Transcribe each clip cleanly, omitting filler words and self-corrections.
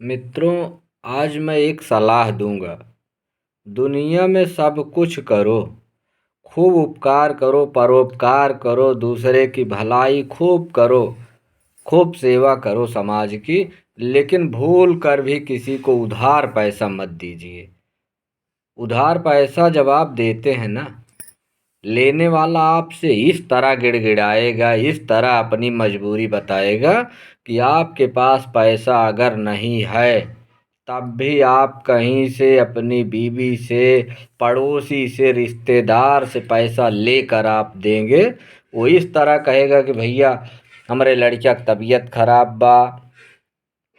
मित्रों, आज मैं एक सलाह दूंगा। दुनिया में सब कुछ करो, खूब उपकार करो, परोपकार करो, दूसरे की भलाई खूब करो, खूब सेवा करो समाज की। लेकिन भूल कर भी किसी को उधार पैसा मत दीजिए। उधार पैसा जब आप देते हैं ना, लेने वाला आपसे इस तरह गिड़गिड़ाएगा, इस तरह अपनी मजबूरी बताएगा कि आपके पास पैसा अगर नहीं है तब भी आप कहीं से अपनी बीवी से, पड़ोसी से, रिश्तेदार से पैसा लेकर आप देंगे। वो इस तरह कहेगा कि भैया हमरे लड़का की तबीयत खराब बा,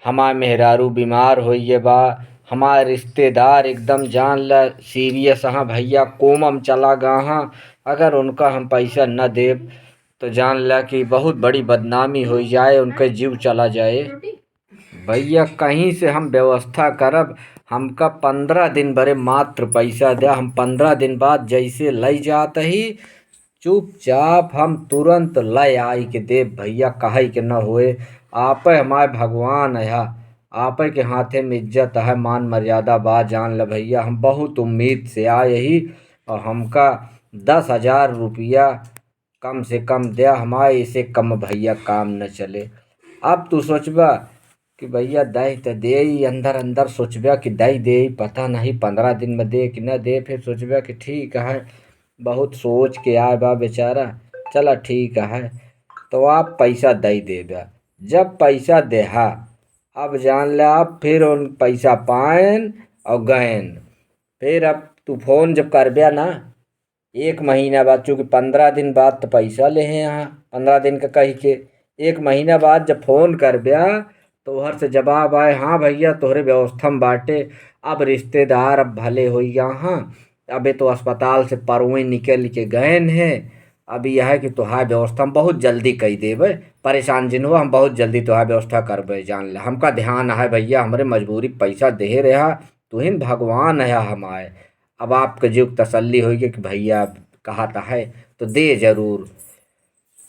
हमार मेहरारू बीमार होइए बा, हमारे रिश्तेदार एकदम जान ल सीरियस हाँ भैया कोमम चला गा हाँ। अगर उनका हम पैसा न देब तो जान ल कि बहुत बड़ी बदनामी हो जाए, उनके जीव चला जाए। भैया कहीं से हम व्यवस्था करब, हमका 15 दिन बरे मात्र पैसा दे, हम 15 दिन बाद जैसे लई जात ही चुपचाप हम तुरंत लय आई के देव भैया, कहे के न होए। आप हमारे भगवान है, आप के हाथे में इज्जत है, मान मर्यादा बा, जान ल भैया हम बहुत उम्मीद से आए ही। और हमका 10,000 रुपया कम से कम दे, हमारे इसे कम भैया काम न चले। अब तू सोचबा कि भैया दई तो दे ही, अंदर अंदर सोचबा कि दई दे ही, पता नहीं 15 दिन में दे कि न दे। फिर सोचबा कि ठीक है, बहुत सोच के आए बा बेचारा, चला ठीक है। तो आप पैसा दई देगा। जब पैसा देहा, अब जान ले आप फिर उन पैसा पाएन और गएन। फिर अब तू फोन जब करबे ना, 1 महीना बाद, चूँकि 15 दिन बाद तो पैसा ले हैं यहाँ, 15 दिन का कही के 1 महीना बाद जब फोन करबे तो हर से जवाब आए हाँ भैया तोहरे व्यवस्था में बाटे। अब रिश्तेदार अब भले हो यहाँ, अबे तो अस्पताल से परवें निकल के गए हैं। अब यह है कि तुहार व्यवस्था हम बहुत जल्दी कही देवे, परेशान जिन हो, हम बहुत जल्दी तुहार व्यवस्था करबे। जान ले हमका ध्यान है भैया, हमरे मजबूरी पैसा दे रहा, तुहिन भगवान है हमारे। अब आपके जीव तसल्ली होगी कि भैया कहा था है तो दे जरूर।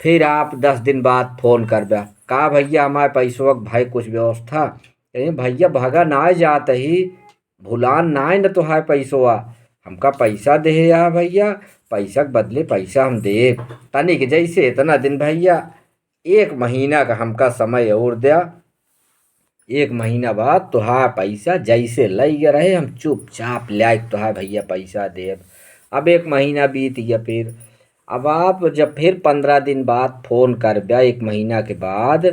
फिर आप 10 दिन बाद फोन करबे, का भैया हमारे पैसों भाई कुछ व्यवस्था। कहीं भैया भगा ना जात ही, भुलान ना न तुहार पैसों, हमका पैसा दे या भैया, पैसा के बदले पैसा हम दे। तनिक जैसे इतना दिन भैया, 1 महीना का हमका समय और दिया। 1 महीना बाद तुहार पैसा जैसे लई गए रहे, हम चुपचाप लायक तुहार भैया पैसा देब। अब 1 महीना बीत गया। फिर अब आप जब फिर 15 दिन बाद फोन कर दिया, 1 महीना के बाद,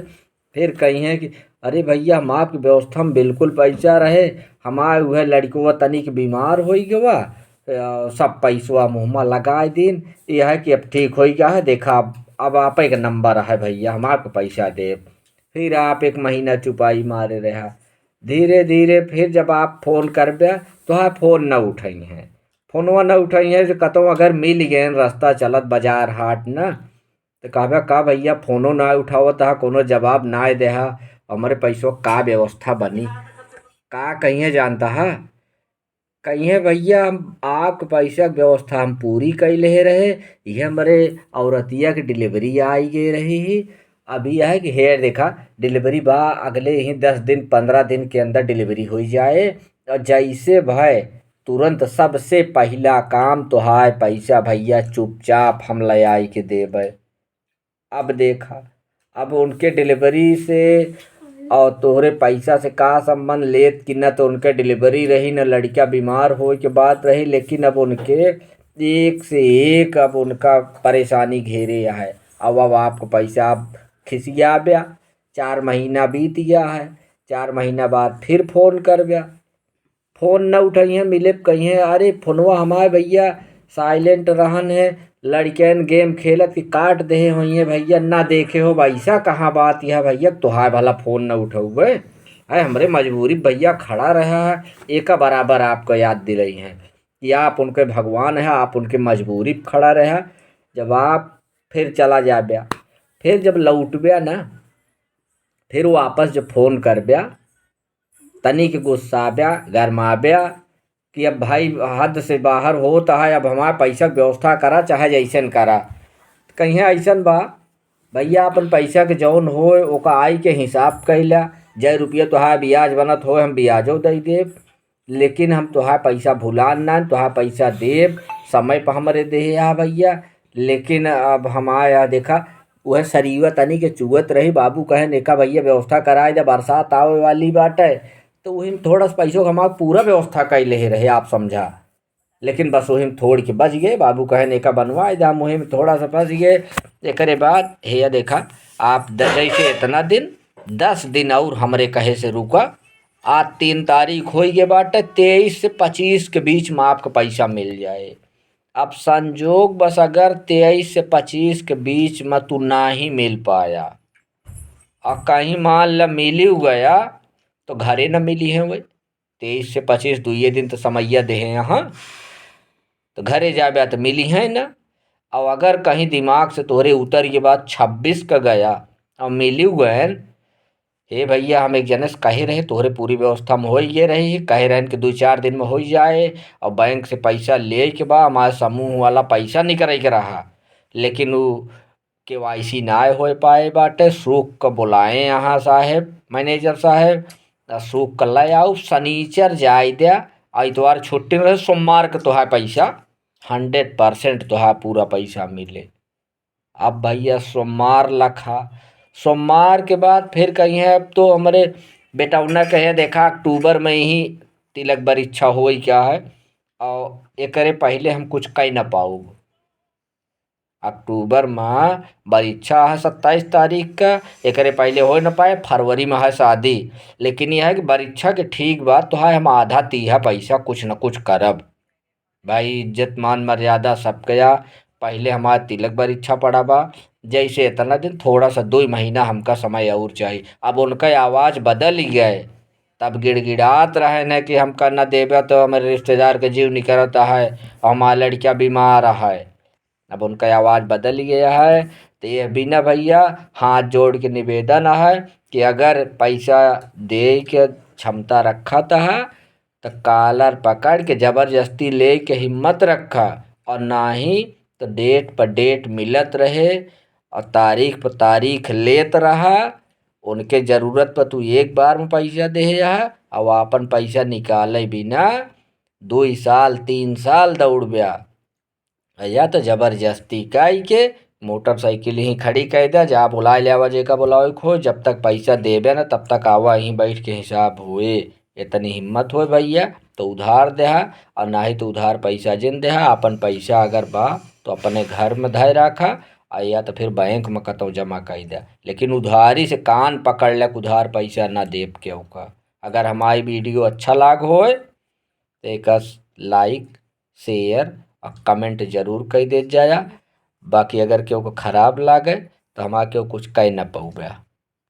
फिर कहिए कि अरे भैया हम आपकी व्यवस्था में बिल्कुल पैसा रहे, हमारे वह लड़कों तनिक बीमार हो गया, सब पैसवा मुँह लगा दिन, यह है कि अब ठीक हो गया है, देखा अब आप एक नंबर है भैया, हम आपको पैसा दे। फिर आप 1 महीना चुपाई मारे रहा। धीरे धीरे फिर जब आप फोन करबे तो हाँ फोन न उठाई हैं, फोनवा न उठाई है जो कतो अगर मिल गए रास्ता चलत बाजार हाट न, तो कहबे का भैया फोनो ना उठावत हा, कोनो जवाब ना देहा, हमारे पैसों का व्यवस्था बनी। का कहिए जानता है, कहिए भैया हम आपके पैसा की व्यवस्था हम पूरी कैले रहे, ये हमारे औरतिया की डिलीवरी आई गई रही ही। अभी यह है कि हेयर देखा डिलीवरी बा, अगले ही 10 दिन 15 दिन के अंदर डिलीवरी हो जाए। और जैसे भाई तुरंत सबसे पहला काम तो हाय पैसा भैया चुपचाप हम ले आई के देबे। अब देखा, अब उनके डिलीवरी से और तोहरे पैसा से का संबंध लेत कि न तो उनके डिलीवरी रही न लड़का बीमार हो के बात रही, लेकिन अब उनके एक से एक अब उनका परेशानी घेरे है। अब आपको पैसा आप खिसिया ब्या, 4 महीना बीत गया है, 4 महीना बाद फिर फोन कर ब्या, फोन न उठाइए मिले कहिए अरे फोनवा हमारे भैया साइलेंट रहन है, लड़कन गेम खेलत कि काट दे होइए भैया, ना देखे हो ऐसा कहाँ बात यह भैया तुहार भला फोन न उठौबे है, हमरे मजबूरी भैया खड़ा रहा है। एक बराबर आपको याद दिलाई है कि आप उनके भगवान है, आप उनके मजबूरी पे खड़ा रहा। जब आप फिर चला जा ब्या, फिर जब लौट ब्या ना, फिर वापस जब फोन कर ब्या, तनिक गुस्सा ब्या, गरमाब्या कि अब भाई हद से बाहर होता है, अब हमारा पैसा के व्यवस्था करा चाहे जैसन करा। कहीं ऐसन बा भैया अपन पैसा के जौन हो ओका आई के हिसाब कैला, जय रुपया तोहार ब्याज बनत हो हम ब्याजो दे देब, लेकिन हम तोहार पैसा भुलान ना, तोहार पैसा देब समय पर हमरे देहे आ भैया। लेकिन अब हमारे यहाँ देखा वह सरीवा तनी के चुगत रही, बाबू कहे नेका भैया व्यवस्था कराए, जब बरसात आवे वाली बाटे तो वही में थोड़ा सा पैसों का हमारा पूरा व्यवस्था कैले ही रहे आप समझा। लेकिन बस वही में थोड़ के बच गए, बाबू कहे नेका बनवाए दाम, वही में थोड़ा सा फंस गए। एकरे बाद हे देखा आप जैसे इतना दिन 10 दिन और हमरे कहे से रुका। आज 3 तारीख हो गए बाटे, 23 से 25 के बीच में आपका पैसा मिल जाए। अब संजोग बस अगर 23 से 25 के बीच में तू ना ही मिल पाया और कहीं मान ल मिली गया तो घरे न मिली है वही। 23 से 25 दुए दिन तो समैया दे हैं यहाँ, तो घरे जाबे तो मिली है ना। और अगर कहीं दिमाग से तोरे उतर के बाद 26 का गया और मिली गए, हे भैया हम एक जने से कहे रहे तोहरे पूरी व्यवस्था में हो ये रही, कहे रहन कि 2-4 दिन में हो जाए। और बैंक से पैसा ले के बा हमारे समूह वाला पैसा नहीं करे के रहा, लेकिन वो KYC ना हो पाए बाटे। सुख का बुलाए यहाँ साहेब मैनेजर साहेब, सुख कर ला आओ शनिचर जाए दिया, इतवार छुट्टी रहे, सोमवार के तोहार पैसा 100% तोहार पूरा पैसा मिले। अब भैया सोमवार लखा, सोमवार के बाद फिर कहीं है अब तो हमारे बेटौना कहे देखा अक्टूबर में ही तिलक बरीक्षा हो क्या है, और एकरे पहले हम कुछ कह ना पाऊ। अक्टूबर में परीक्षा है 27 तारीख का, एकरे पहले हो न पाए। फरवरी में है शादी, लेकिन यह है कि परीक्षा के ठीक बाद तो है हम आधा तीहा पैसा कुछ न कुछ करब भाई। इज्जत मान मर्यादा सब गया, पहले हमारा तिलक परीक्षा पड़ा बा। जैसे इतना दिन थोड़ा सा 2 महीना हमका समय और चाहिए। अब उनका आवाज़ बदल ही गए, तब गिड़गिड़ात रहे न कि हमका न देवे तो हमारे रिश्तेदार के जीव निकलता है और हमारा लड़किया बीमार है। अब उनका आवाज़ बदल गया है। तो ये भी ना भैया हाथ जोड़ के निवेदन है कि अगर पैसा दे के क्षमता रखा है तो कॉलर पकड़ के ज़बरदस्ती ले के हिम्मत रखा, और ना ही तो डेट पर डेट मिलत रहे और तारीख पर तारीख लेत रहा। उनके ज़रूरत पर तू एक बार में पैसा दे है और अपन पैसा निकाले बिना 2 साल 3 साल दौड़ गया, या तो जबरदस्ती काई के मोटरसाइकिल ही खड़ी कर दे, जा बुला ले आवा जेका बुलावे खो, जब तक पैसा देबे ना तब तक आवा यहीं बैठ के हिसाब हुए। इतनी हिम्मत हो भैया तो उधार देहा, और ना ही तो उधार पैसा जिन देहा। अपन पैसा अगर बा तो अपने घर में धय रखा, या तो फिर बैंक में कतौ जमा कर दे, लेकिन उधारी से कान पकड़ ले उधार पैसा ना देब के का। अगर हमारी वीडियो अच्छा लाग होए तो एक लाइक शेयर और कमेंट जरूर कर दे जाया। बाकी अगर केहू को खराब लागे तो हमारा केहू कुछ कह न पाऊबे।